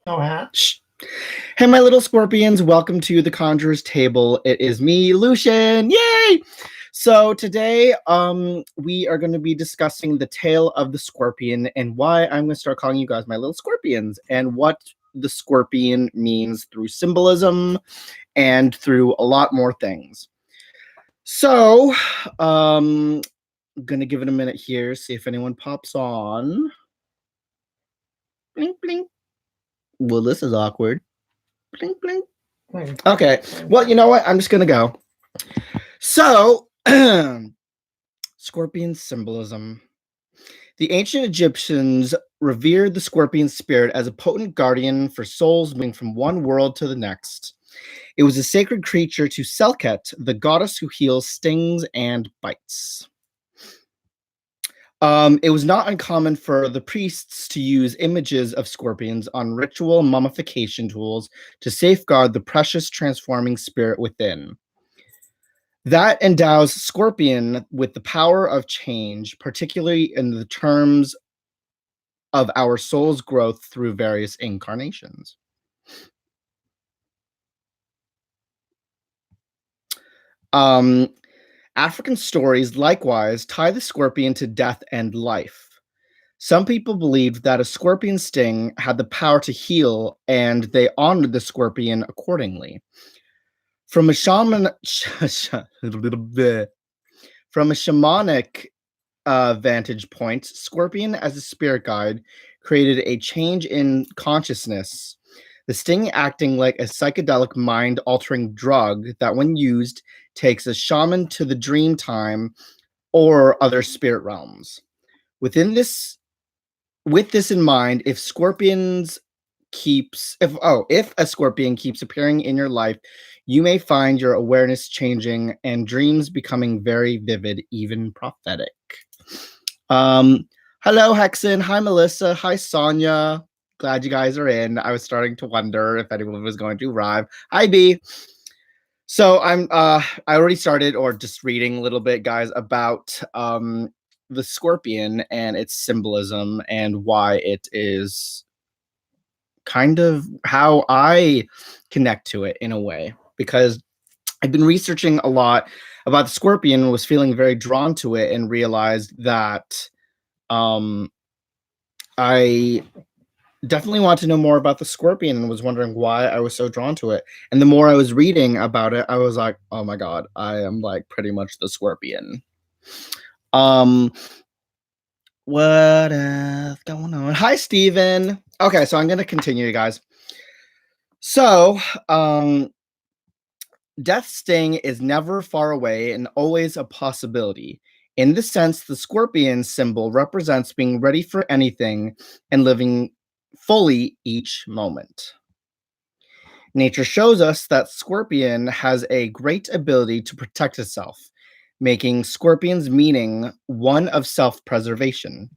No hat. Shh. Hey, my little scorpions, welcome to the Conjurer's Table. It is me, Lucian. Yay! So today, we are going to be discussing the tale of the scorpion and why I'm going to start calling you guys my little scorpions and what the scorpion means through symbolism and through a lot more things. So, I'm going to give it a minute here, see if anyone pops on. Blink, blink. Well, this is awkward. Blink, blink. Okay. Well, you know what? I'm just going to go. So, scorpion symbolism. The ancient Egyptians revered the scorpion spirit as a potent guardian for souls moving from one world to the next. It was a sacred creature to Selket, the goddess who heals stings and bites. It was not uncommon for the priests to use images of scorpions on ritual mummification tools to safeguard the precious transforming spirit within. That endows Scorpion with the power of change, particularly in the terms of our soul's growth through various incarnations. African stories likewise tie the scorpion to death and life. Some people believed that a scorpion sting had the power to heal, and they honored the scorpion accordingly. From a shamanic vantage point, Scorpion as a spirit guide created a change in consciousness, the sting acting like a psychedelic mind-altering drug that, when used, takes a shaman to the dream time or other spirit realms. With this in mind, if a scorpion keeps appearing in your life, you may find your awareness changing and dreams becoming very vivid, even prophetic. Hello, Hexen. Hi, Melissa. Hi, Sonia. Glad you guys are in. I was starting to wonder if anyone was going to arrive. Hi, B. So I already started or just reading a little bit, guys, about the scorpion and its symbolism and why it is kind of how I connect to it in a way, because I've been researching a lot about the scorpion and was feeling very drawn to it and realized that I definitely want to know more about the scorpion and was wondering why I was so drawn to it. And the more I was reading about it, I was like, oh my God, I am like pretty much the scorpion. What is going on? Hi, Steven. Okay, so I'm going to continue, guys. So, death sting is never far away and always a possibility. In this sense, the scorpion symbol represents being ready for anything and living fully each moment. Nature shows us that scorpion has a great ability to protect itself, making scorpion's meaning one of self-preservation.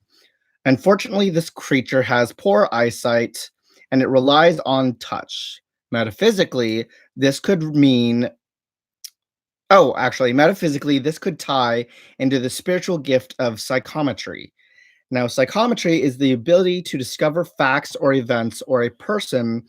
Unfortunately, this creature has poor eyesight and it relies on touch. Metaphysically, this could tie into the spiritual gift of psychometry. Now, psychometry is the ability to discover facts or events or a person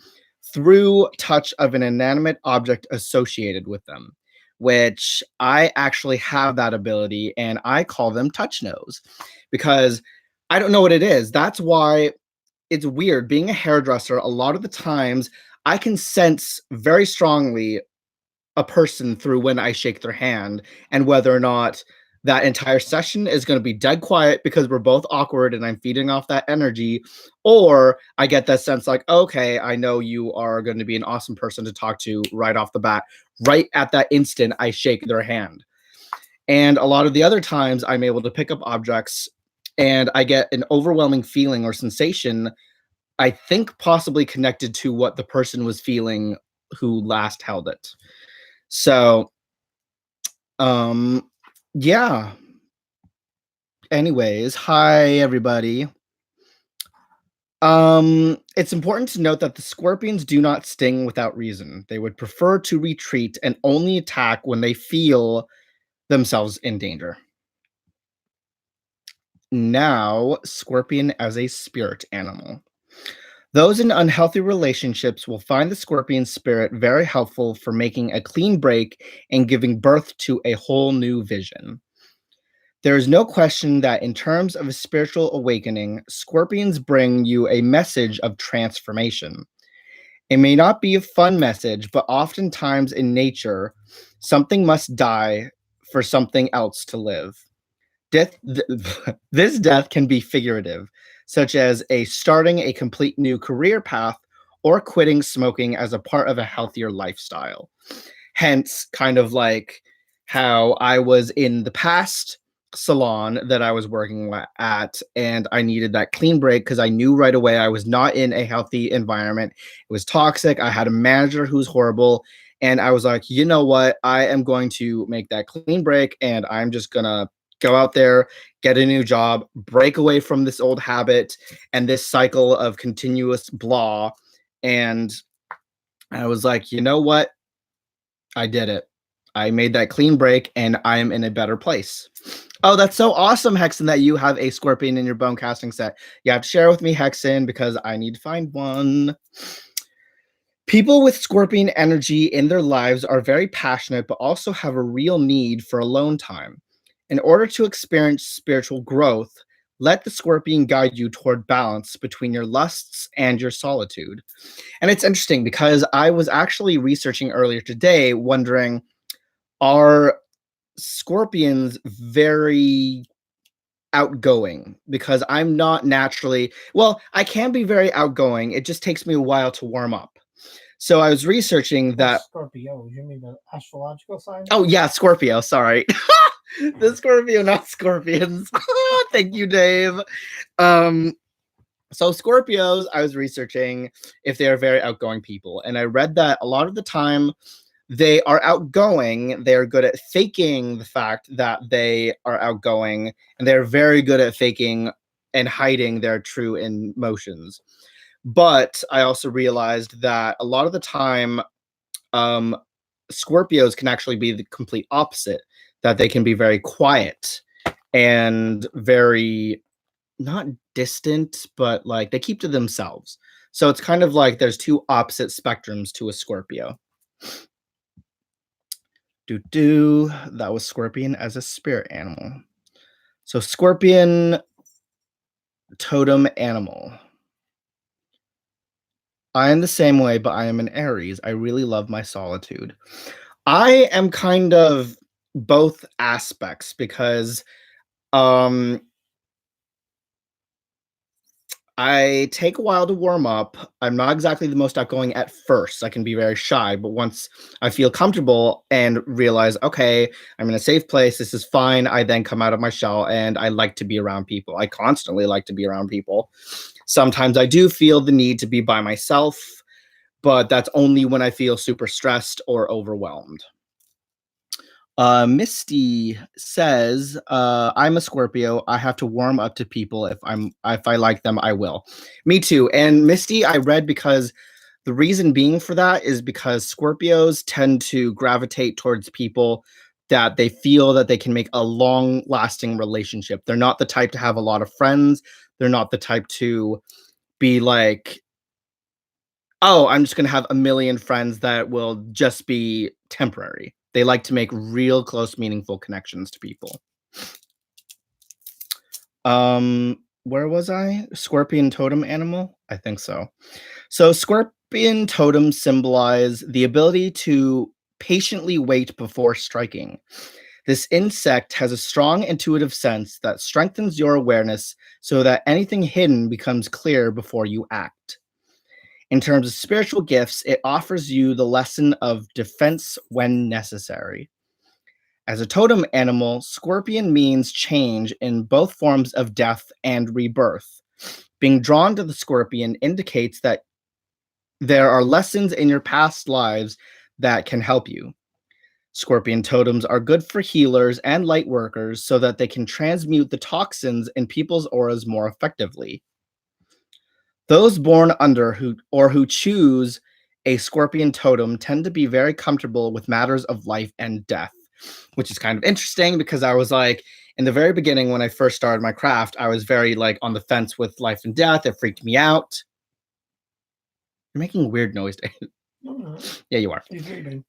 through touch of an inanimate object associated with them, which I actually have that ability, and I call them touch nose because I don't know what it is. That's why it's weird. Being a hairdresser, a lot of the times I can sense very strongly a person through when I shake their hand and whether or not that entire session is going to be dead quiet because we're both awkward and I'm feeding off that energy, or I get that sense like, okay, I know you are going to be an awesome person to talk to right off the bat. Right at that instant, I shake their hand. And a lot of the other times I'm able to pick up objects and I get an overwhelming feeling or sensation, I think possibly connected to what the person was feeling who last held it. So, yeah. Anyways, hi everybody. It's important to note that the scorpions do not sting without reason. They would prefer to retreat and only attack when they feel themselves in danger. Now, scorpion as a spirit animal. Those in unhealthy relationships will find the scorpion spirit very helpful for making a clean break and giving birth to a whole new vision. There is no question that, in terms of a spiritual awakening, scorpions bring you a message of transformation. It may not be a fun message, but oftentimes in nature, something must die for something else to live. This death can be figurative, such as a starting a complete new career path or quitting smoking as a part of a healthier lifestyle. Hence, kind of like how I was in the past salon that I was working at, and I needed that clean break because I knew right away I was not in a healthy environment. It was toxic. I had a manager who's horrible. And I was like, you know what? I am going to make that clean break and I'm just going to go out there, get a new job, break away from this old habit and this cycle of continuous blah. And I was like, you know what? I did it. I made that clean break and I am in a better place. Oh, that's so awesome, Hexen, that you have a scorpion in your bone casting set. You have to share with me, Hexen, because I need to find one. People with scorpion energy in their lives are very passionate, but also have a real need for alone time. In order to experience spiritual growth, let the scorpion guide you toward balance between your lusts and your solitude. And it's interesting because I was actually researching earlier today, wondering, are scorpions very outgoing? Because I'm not naturally, well, I can be very outgoing. It just takes me a while to warm up. So I was researching that. Scorpio, you mean the astrological sign? Oh, yeah, Scorpio. Sorry. The Scorpio, not scorpions. Thank you, Dave. Um, so Scorpios, I was researching if they are very outgoing people. And I read that a lot of the time they are outgoing. They're good at faking the fact that they are outgoing. And they're very good at faking and hiding their true emotions. But I also realized that a lot of the time, um, Scorpios can actually be the complete opposite, that they can be very quiet and very not distant, but like they keep to themselves. So it's kind of like there's two opposite spectrums to a Scorpio. That was Scorpion as a spirit animal. So Scorpion totem animal. I am the same way, but I am an Aries. I really love my solitude. I am kind of both aspects because um I take a while to warm up. I'm not exactly the most outgoing at first. I can be very shy, but once I feel comfortable and realize, okay, I'm in a safe place, this is fine, I then come out of my shell and I like to be around people. I constantly like to be around people. Sometimes I do feel the need to be by myself, but that's only when I feel super stressed or overwhelmed. Misty says, "I'm a Scorpio. I have to warm up to people. If I like them, I will." Me too. And Misty, I read because the reason being for that is because Scorpios tend to gravitate towards people that they feel that they can make a long-lasting relationship. They're not the type to have a lot of friends. They're not the type to be like, oh, I'm just going to have a million friends that will just be temporary. They like to make real close, meaningful connections to people. Where was I? Scorpion totem animal? I think so. So scorpion totems symbolize the ability to patiently wait before striking. This insect has a strong intuitive sense that strengthens your awareness so that anything hidden becomes clear before you act. In terms of spiritual gifts, it offers you the lesson of defense when necessary. As a totem animal, scorpion means change in both forms of death and rebirth. Being drawn to the scorpion indicates that there are lessons in your past lives that can help you. Scorpion totems are good for healers and light workers so that they can transmute the toxins in people's auras more effectively. Those born under who choose a scorpion totem tend to be very comfortable with matters of life and death, which is kind of interesting because I was like, in the very beginning when I first started my craft, I was very like on the fence with life and death. It freaked me out. You're making weird noise, Dave. No, no. Yeah, you are. He's reading.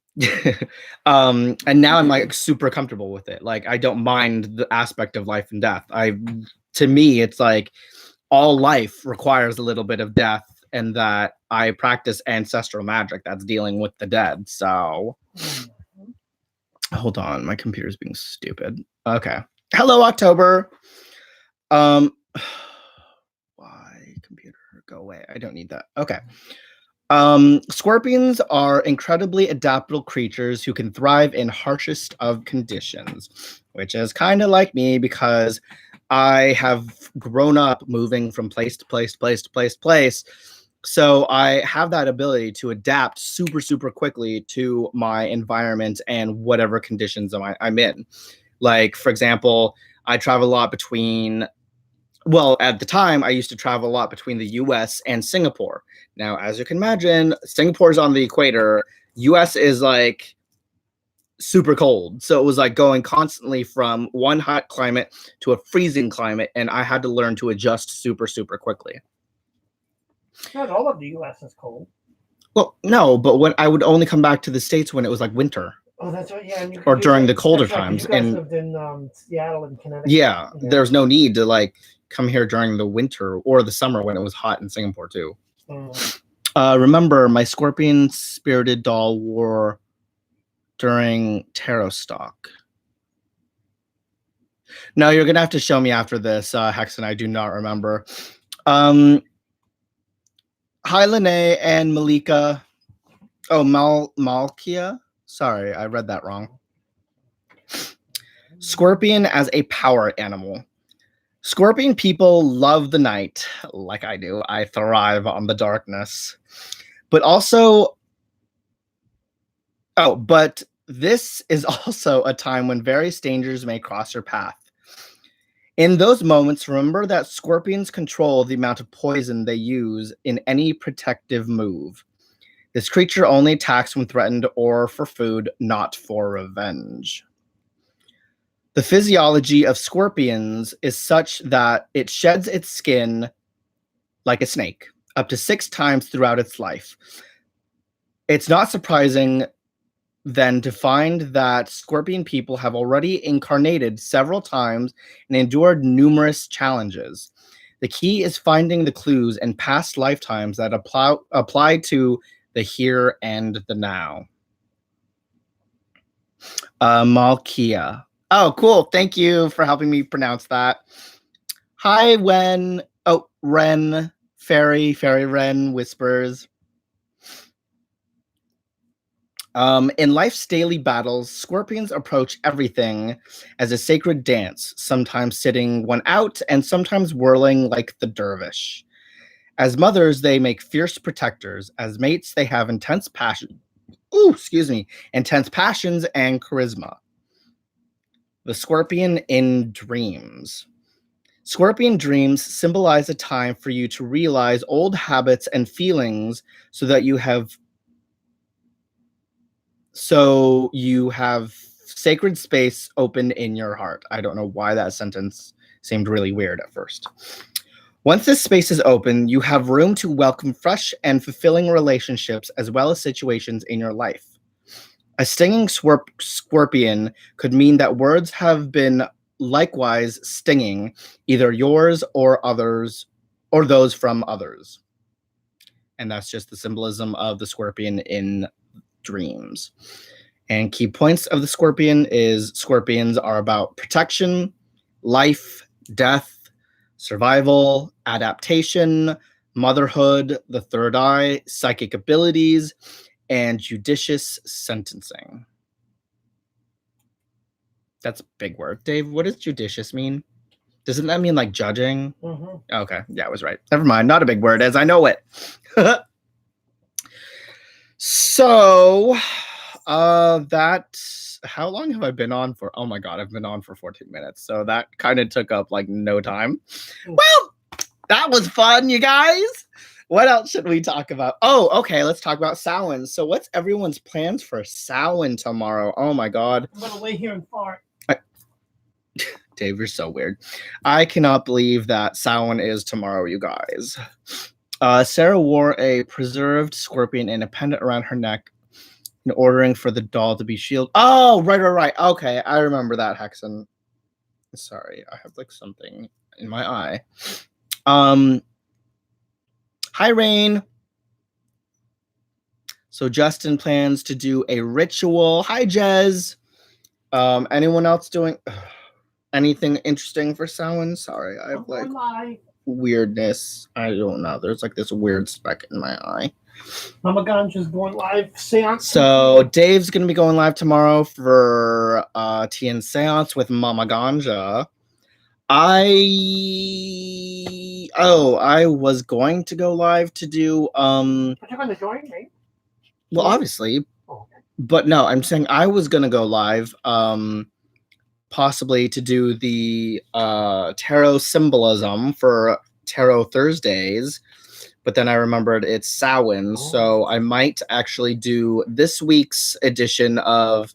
And now I'm like super comfortable with it. Like I don't mind the aspect of life and death. To me, it's like all life requires a little bit of death, and that I practice ancestral magic that's dealing with the dead. So hold on, my computer's being stupid. Okay. Hello, October. Why computer go away? I don't need that. Okay. Scorpions are incredibly adaptable creatures who can thrive in harshest of conditions, which is kind of like me because I have grown up moving from place to place to place to place to place. So I have that ability to adapt super, super quickly to my environment and whatever conditions I'm in. Like, for example, I travel a lot between, well, at the time, I used to travel a lot between the US and Singapore. Now, as you can imagine, Singapore is on the equator. US is like super cold. So it was like going constantly from one hot climate to a freezing climate. And I had to learn to adjust super, super quickly. Not all of the U.S. is cold. Well, no, but when I would only come back to the States when it was like winter. Oh, that's right. Yeah, and or during the colder times. You guys lived in Seattle and Connecticut. Yeah, there's no need to like come here during the winter or the summer when it was hot in Singapore too. Remember, my scorpion spirited doll wore during tarot stock. No, you're gonna have to show me after this, Hex, and I do not remember. Hi, Lene and Malika. Oh, Malkia. Sorry, I read that wrong. Scorpion as a power animal. Scorpion people love the night, like I do. I thrive on the darkness. But this is also a time when various dangers may cross your path. In those moments, remember that scorpions control the amount of poison they use in any protective move. This creature only attacks when threatened or for food, not for revenge. The physiology of scorpions is such that it sheds its skin like a snake up to 6 times throughout its life. It's not surprising then to find that scorpion people have already incarnated several times and endured numerous challenges. The key is finding the clues in past lifetimes that apply to the here and the now. Malkia. Oh, cool. Thank you for helping me pronounce that. Hi, Wen. Oh, Ren. Fairy Wren whispers. In life's daily battles, scorpions approach everything as a sacred dance, sometimes sitting one out and sometimes whirling like the dervish. As mothers, they make fierce protectors. As mates, they have intense passions and charisma. The scorpion in dreams. Scorpion dreams symbolize a time for you to realize old habits and feelings so you have sacred space open in your heart. I don't know why that sentence seemed really weird at first. Once this space is open, you have room to welcome fresh and fulfilling relationships as well as situations in your life. A stinging scorpion could mean that words have been likewise stinging, either yours or others, or those from others. And that's just the symbolism of the scorpion in dreams. And key points of the scorpion is scorpions are about protection, life, death, survival, adaptation, motherhood, the third eye, psychic abilities, and judicious sentencing. That's a big word. Dave, what does judicious mean? Doesn't that mean like judging? Mm-hmm. Okay, yeah, I was right. Never mind, not a big word as I know it. So, how long have I been on for? Oh my God, I've been on for 14 minutes. So that kind of took up like no time. Well, that was fun, you guys. What else should we talk about? Oh, okay, let's talk about Samhain. So what's everyone's plans for Samhain tomorrow? Oh my God. I'm going to lay here and fart. Dave, you're so weird. I cannot believe that Samhain is tomorrow, you guys. Sarah wore a preserved scorpion and a pendant around her neck in ordering for the doll to be shielded. Oh, right. Okay, I remember that, Hexen. Sorry, I have like something in my eye. Hi, Rain. So Justin plans to do a ritual. Hi, Jez. Anyone else doing anything interesting for Samhain? Sorry, I have like weirdness. I don't know. There's like this weird speck in my eye. Mama Ganja's going live seance. So Dave's gonna be going live tomorrow for TN Seance with Mama Ganja. I was going to go live to do But you're gonna join me? well, obviously. Oh, okay. But no, I'm saying I was gonna go live, possibly to do the tarot symbolism for Tarot Thursdays, but then I remembered it's Samhain, so I might actually do this week's edition of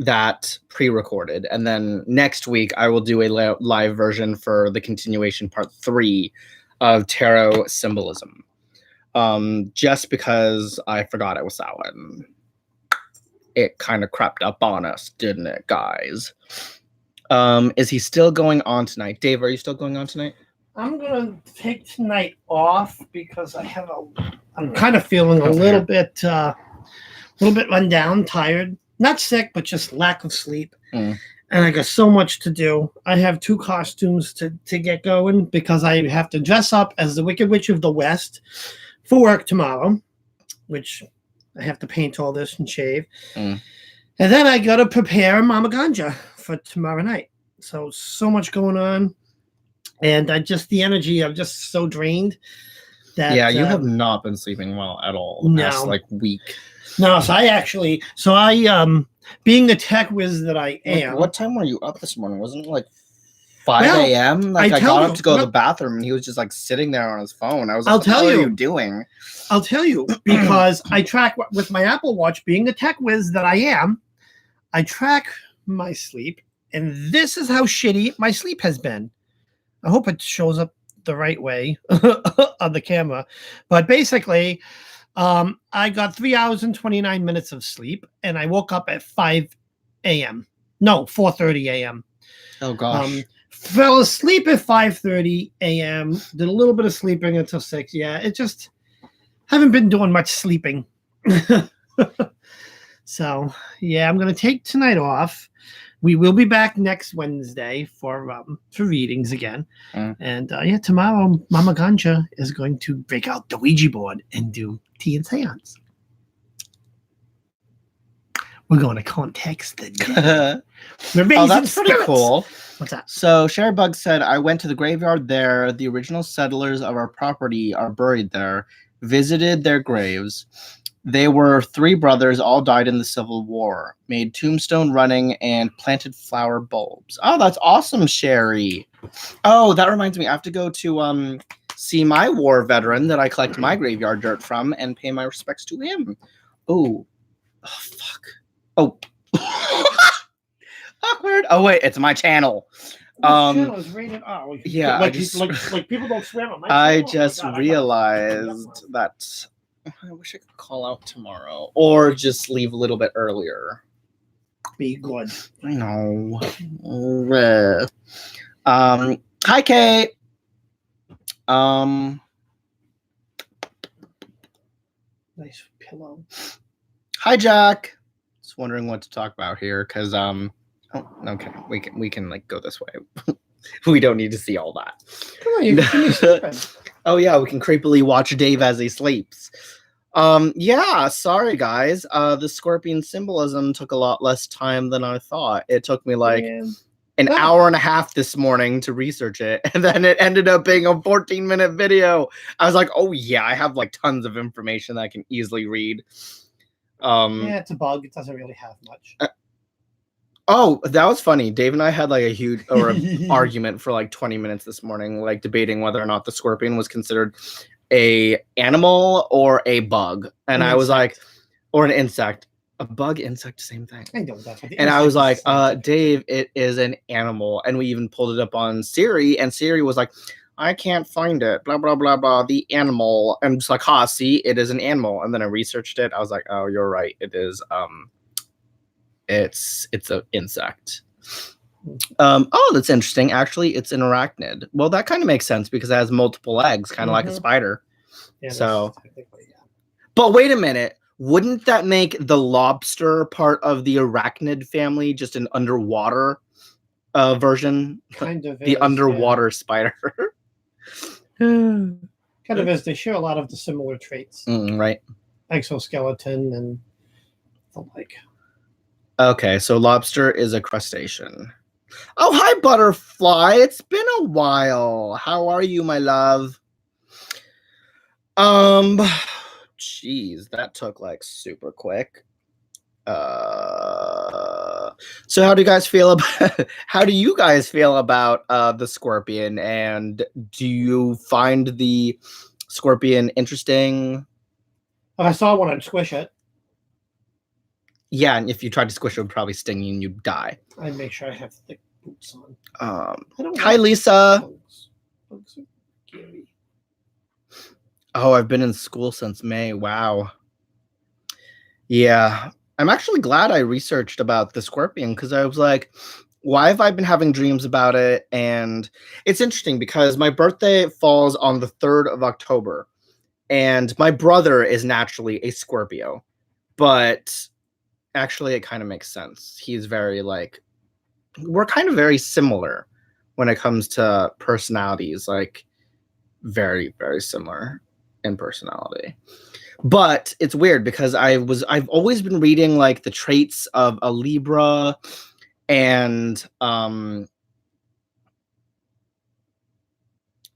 that pre-recorded, and then next week I will do a live version for the continuation part 3 of Tarot Symbolism. Just because I forgot it was Samhain. It kind of crept up on us, didn't it, guys? Is he still going on tonight? Dave, are you still going on tonight? I'm gonna take tonight off because I'm kind of feeling a little bit run down, tired. Not sick, but just lack of sleep. And I got so much to do. I have 2 costumes to get going because I have to dress up as the Wicked Witch of the West for work tomorrow, which I have to paint all this and shave. And then I got to prepare Mama Ganja for tomorrow night. So much going on. And the energy, I'm just so drained. That, yeah, you have not been sleeping well at all the past like week. No, so I being the tech whiz that I am. What time were you up this morning? Wasn't it like 5 a.m.? Like I got up to go to the bathroom and he was just like sitting there on his phone. I was like, what are you doing? I'll tell you, because I track with my Apple Watch, being the tech whiz that I am, I track my sleep, and this is how shitty my sleep has been. I hope it shows up the right way on the camera. But basically, I got 3 hours and 29 minutes of sleep, and I woke up at 5 a.m. No, 4:30 a.m. Oh, gosh. Fell asleep at 5:30 a.m. Did a little bit of sleeping until 6. Yeah, it just haven't been doing much sleeping. So, yeah, I'm going to take tonight off. We will be back next Wednesday for readings again. And tomorrow Mama Ganja is going to break out the Ouija board and do tea and seance. We're going to context the dead. That's pretty cool. What's that? So Sherrybug said, I went to the graveyard there. The original settlers of our property are buried there. Visited their graves. They were 3 brothers, all died in the Civil War. Made tombstone running and planted flower bulbs. Oh, that's awesome, Sherry. Oh, that reminds me. I have to go to see my war veteran that I collect my graveyard dirt from and pay my respects to him. Oh, fuck. Oh. Awkward. Oh, wait. It's my channel. Channel is rated R. Yeah. Like people don't swear on my I just realized that... I wish I could call out tomorrow or just leave a little bit earlier. Be good. I know. Hi, Kate. Nice pillow. Hi, Jack. Just wondering what to talk about here because oh, okay, we can like go this way. We don't need to see all that. Come on, you can sleeping. Oh yeah, we can creepily watch Dave as he sleeps. Yeah, sorry guys. The scorpion symbolism took a lot less time than I thought. It took me like an hour and a half this morning to research it, and then it ended up being a 14-minute video. I was like, oh yeah, I have like tons of information that I can easily read. Yeah, it's a bug. It doesn't really have much. Oh, that was funny. Dave and I had like a huge argument for like 20 minutes this morning, like debating whether or not the scorpion was considered a animal or a bug. And I was like, or an insect. A bug, insect, same thing. I know that. And I was like, Dave, it is an animal. And we even pulled it up on Siri, and Siri was like, I can't find it. Blah blah blah blah. The animal. I'm just like, see, it is an animal. And then I researched it. I was like, oh, you're right. It is. It's an insect. Oh, that's interesting. Actually, it's an arachnid. Well, that kind of makes sense because it has multiple legs, kind of like a spider. Yeah, so, yeah. But wait a minute. Wouldn't that make the lobster part of the arachnid family just an underwater version? Kind of the is, underwater spider. kind of is. They share a lot of the similar traits. Right. Exoskeleton and the like. Okay, so lobster is a crustacean. Oh, hi, butterfly. It's been a while. How are you, my love? Jeez, that took like super quick. So how do you guys feel about the scorpion, and do you find the scorpion interesting? If I saw one, I'd squish it. Yeah, and if you tried to squish it, it would probably sting you and you'd die. I'd make sure I have thick boots on. Hi, Lisa. Bugs are scary. Oh, I've been in school since May. Wow. Yeah. I'm actually glad I researched about the scorpion because I was like, why have I been having dreams about it? And it's interesting because my birthday falls on the 3rd of October. And my brother is naturally a Scorpio. But actually, it kind of makes sense. He's very like, we're kind of very similar when it comes to personalities. Like, very, very similar in personality. But it's weird because I've always been reading like the traits of a Libra and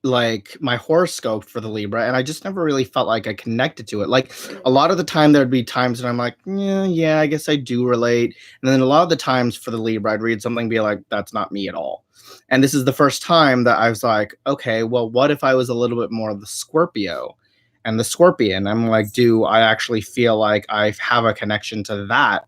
like my horoscope for the Libra, and I just never really felt like I connected to it. Like a lot of the time there'd be times when I'm like, yeah, I guess I do relate. And then a lot of the times for the Libra, I'd read something and be like, that's not me at all. And this is the first time that I was like, okay, well, what if I was a little bit more of the Scorpio? And the scorpion, I'm like, do I actually feel like I have a connection to that?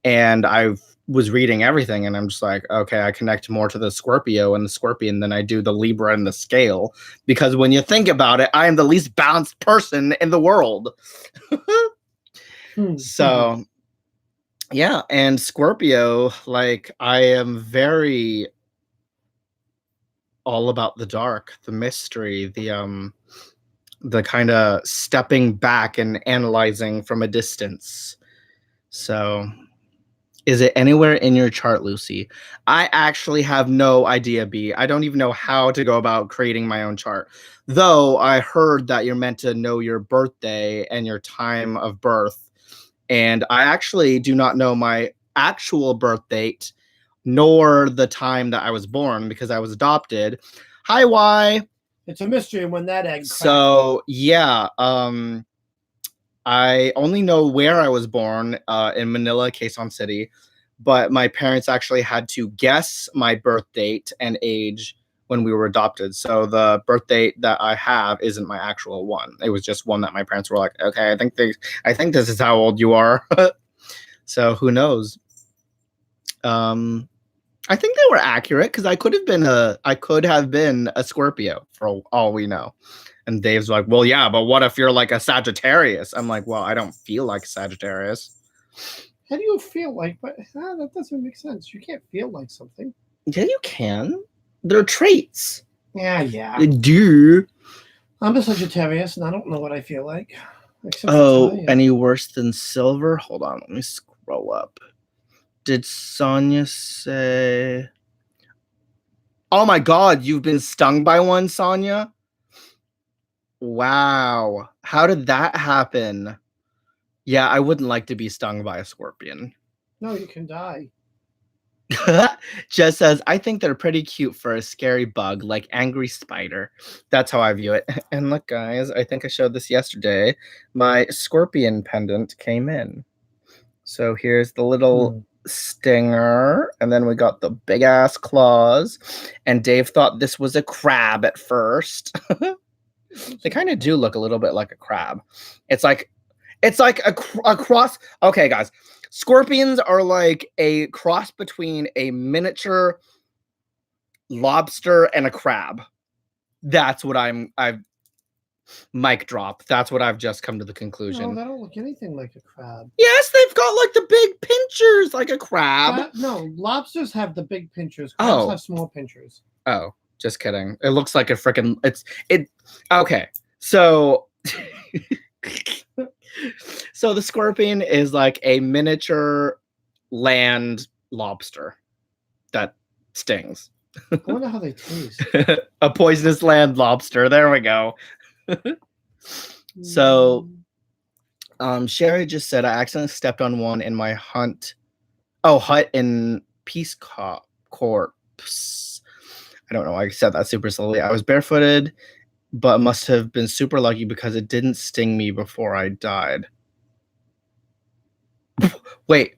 And I was reading everything and I'm just like, okay, I connect more to the Scorpio and the scorpion than I do the Libra and the scale. Because when you think about it, I am the least balanced person in the world. So, yeah. And Scorpio, like, I am very all about the dark, the mystery, the kind of stepping back and analyzing from a distance. So, is it anywhere in your chart, Lucy? I actually have no idea, B. I don't even know how to go about creating my own chart. Though I heard that you're meant to know your birthday and your time of birth. And I actually do not know my actual birth date, nor the time that I was born because I was adopted. Hi, Y. It's a mystery when that egg cracked. So yeah, I only know where I was born in Manila, Quezon City, but my parents actually had to guess my birth date and age when we were adopted. So the birth date that I have isn't my actual one. It was just one that my parents were like, okay, I think this is how old you are. So who knows? I think they were accurate because I could have been a Scorpio for all we know. And Dave's like, well, yeah, but what if you're like a Sagittarius? I'm like, well, I don't feel like Sagittarius. How do you feel like? But that doesn't make sense. You can't feel like something. Yeah, you can. They're traits. Yeah. Do. I'm a Sagittarius, and I don't know what I feel like. Any worse than silver? Hold on, let me scroll up. Did Sonia say? Oh my God, you've been stung by one, Sonia? Wow. How did that happen? Yeah, I wouldn't like to be stung by a scorpion. No, you can die. Jess says, I think they're pretty cute for a scary bug, like angry spider. That's how I view it. And look, guys, I think I showed this yesterday. My scorpion pendant came in. So here's the little stinger, and then we got the big ass claws. And Dave thought this was a crab at first. They kind of do look a little bit like a crab. It's like a cross. Okay, guys, scorpions are like a cross between a miniature lobster and a crab. That's what I've mic drop. That's what I've just come to the No, conclusion. they don't look anything like a crab. Yes, they've got like the big pinchers like a crab. No, lobsters have the big pinchers. Crabs have small pinchers. Oh, just kidding. It looks like a freaking okay. So so the scorpion is like a miniature land lobster that stings. I wonder how they taste. A poisonous land lobster. There we go. So Sherry just said I accidentally stepped on one in my hut in Peace Corps. I don't know why I said that super slowly. I was barefooted, but must have been super lucky because it didn't sting me before I died. Wait,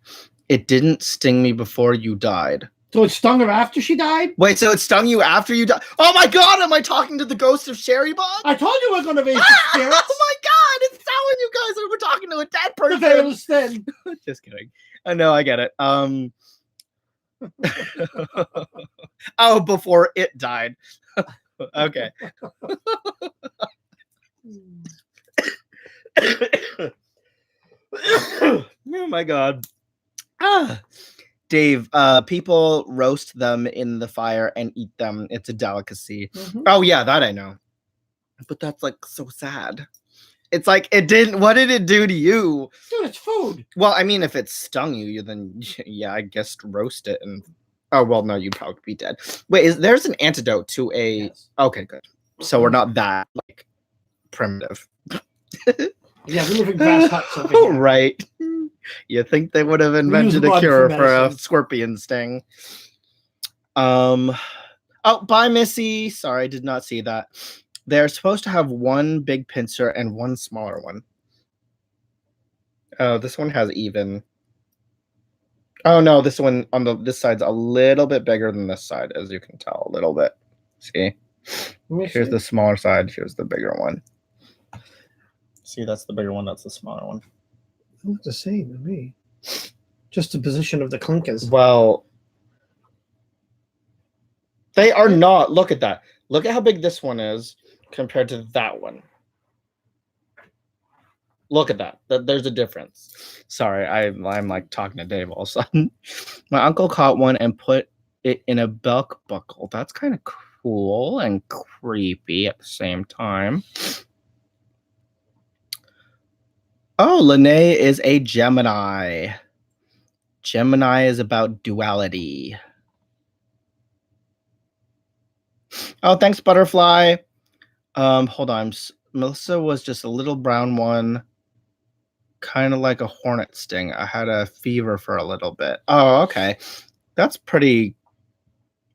it didn't sting me before you died. So it stung her after she died? Wait, so it stung you after you died? Oh my god, am I talking to the ghost of Sherry Bob? I told you we're going to raise the spirits. Oh my god, it's telling you guys that we're talking to a dead person. The veil is thin. Just kidding. I know, I get it. Oh, before it died. Okay. Oh my god. Dave, people roast them in the fire and eat them. It's a delicacy. Oh yeah, that I know. But that's like so sad. It's like it didn't. What did it do to you? Dude, it's food. Well, I mean, if it stung you, then yeah, I guess roast it and. Oh well, no, you'd probably be dead. Wait, there's an antidote to a? Yes. Okay, good. So we're not that like primitive. Yeah, we live in grass huts over here. Right. You think they would have invented a cure for a scorpion sting? Oh, bye, Missy. Sorry, I did not see that. They're supposed to have one big pincer and one smaller one. Oh, this one has even. Oh no, this one on this side's a little bit bigger than this side, as you can tell, a little bit. See? Here's the smaller side. Here's the bigger one. See, that's the bigger one. That's the smaller one. They look the same to me. Just the position of the clunkers. Well, they are not. Look at that. Look at how big this one is compared to that one. Look at that. There's a difference. Sorry, I'm like talking to Dave all of a sudden. My uncle caught one and put it in a belt buckle. That's kind of cool and creepy at the same time. Oh, Lene is a Gemini. Gemini is about duality. Oh, thanks, Butterfly. Hold on. Melissa was just a little brown one. Kind of like a hornet sting. I had a fever for a little bit. Oh, okay. That's pretty...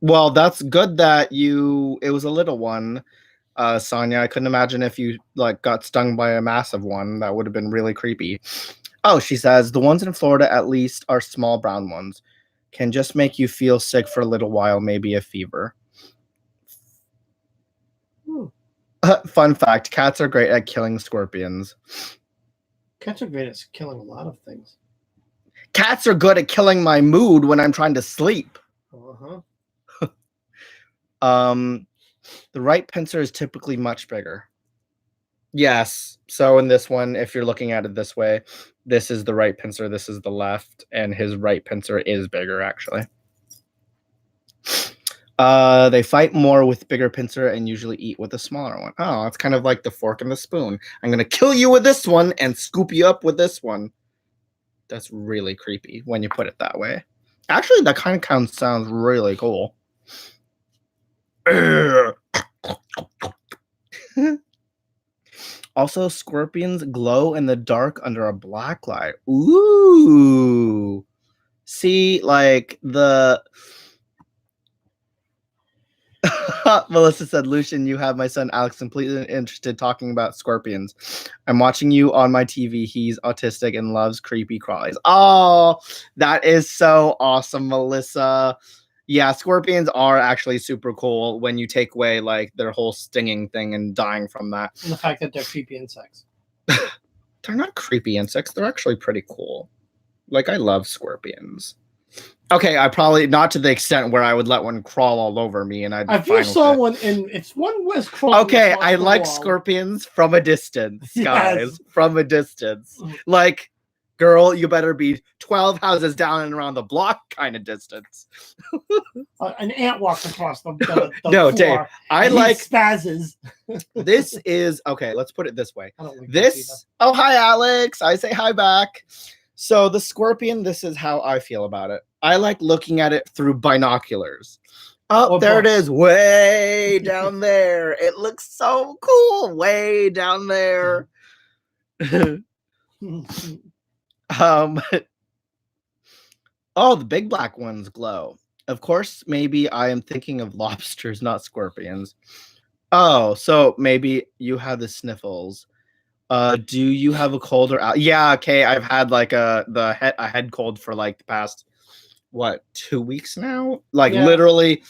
Well, that's good that it was a little one. Sonia, I couldn't imagine if you like got stung by a massive one. That would have been really creepy. Oh, she says, the ones in Florida at least are small brown ones. Can just make you feel sick for a little while, maybe a fever. Fun fact, cats are great at killing scorpions. Cats are great at killing a lot of things. Cats are good at killing my mood when I'm trying to sleep. The right pincer is typically much bigger. Yes. So in this one, if you're looking at it this way, this is the right pincer, this is the left, and his right pincer is bigger, actually. They fight more with bigger pincer and usually eat with a smaller one. Oh, it's kind of like the fork and the spoon. I'm going to kill you with this one and scoop you up with this one. That's really creepy when you put it that way. Actually, that kind of sounds really cool. Also, scorpions glow in the dark under a black light. Ooh. See, like the... Melissa said, Lucian, you have my son Alex completely interested talking about scorpions. I'm watching you on my TV. He's autistic and loves creepy crawlies. Oh, that is so awesome, Melissa. Yeah, scorpions are actually super cool when you take away like their whole stinging thing and dying from that. And the fact that they're creepy insects. They're not creepy insects. They're actually pretty cool. Like, I love scorpions. Okay, I probably not to the extent where I would let one crawl all over me, and I'd. If you saw one, and it's one was crawling. Okay, I like wall. scorpions from a distance, guys. Yes. From a distance, like, girl, you better be 12 houses down and around the block kind of distance. An ant walks across the no, floor. Dave. I like spazzes. This is okay. Let's put it this way. I don't like This. Oh, hi, Alex. I say hi back. So the scorpion. This is how I feel about it. I like looking at it through binoculars. Oh, there it is, way down there. It looks so cool, way down there. Oh, the big black ones glow. Of course, maybe I am thinking of lobsters, not scorpions. Oh, so maybe you have the sniffles. Do you have a cold or yeah? Okay, I've had like a head cold for like the past 2 weeks now. Like literally,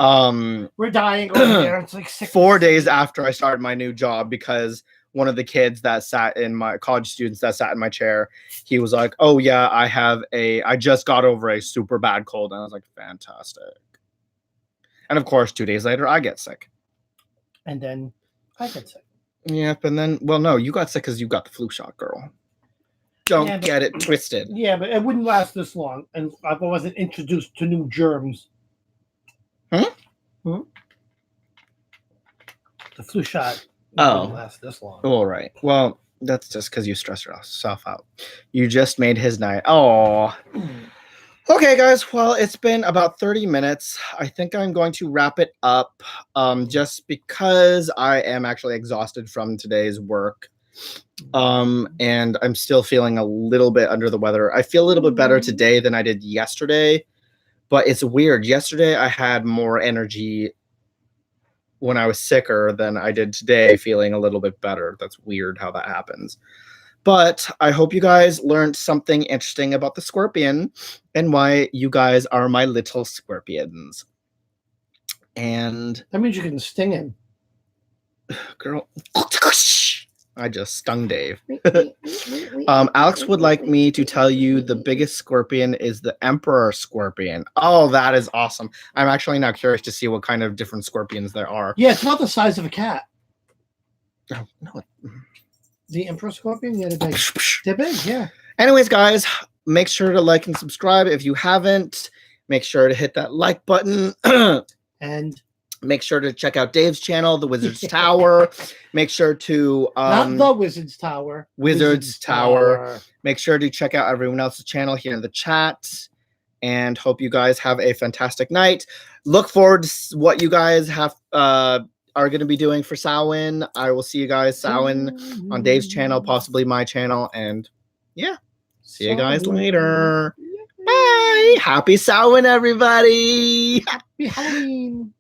we're dying over here. It's like 4 days after I started my new job because one of the kids that sat in my college students that sat in my chair, he was like, "Oh yeah, I just got over a super bad cold," and I was like, "Fantastic." And of course, 2 days later, I get sick. And then I get sick. Yep, and then no, you got sick because you got the flu shot, girl. Don't get it twisted. Yeah, but it wouldn't last this long, and I wasn't introduced to new germs. The flu shot wouldn't last this long. All right. Well, that's just because you stress yourself out. You just made his night. Oh. Okay, guys. Well, it's been about 30 minutes. I think I'm going to wrap it up just because I am actually exhausted from today's work. And I'm still feeling a little bit under the weather. I feel a little bit better today than I did yesterday, but it's weird. Yesterday I had more energy when I was sicker than I did today, feeling a little bit better. That's weird how that happens. But I hope you guys learned something interesting about the scorpion and why you guys are my little scorpions. And that means you can sting him. Girl. I just stung Dave. Alex would like me to tell you the biggest scorpion is the emperor scorpion. Oh, that is awesome. I'm actually now curious to see what kind of different scorpions there are. Yeah, it's about the size of a cat. Oh, no. The emperor scorpion? Yeah, they're big, yeah. Anyways, guys, make sure to like and subscribe. If you haven't, make sure to hit that like button. And make sure to check out Dave's channel, The Wizard's Tower. Make sure to not The Wizard's Tower. Wizard's Tower. Make sure to check out everyone else's channel here in the chat. And hope you guys have a fantastic night. Look forward to what you guys have are going to be doing for Samhain. I will see you guys Samhain on Dave's channel, possibly my channel. And yeah, see you guys later. Bye. Happy Samhain, everybody. Happy Halloween.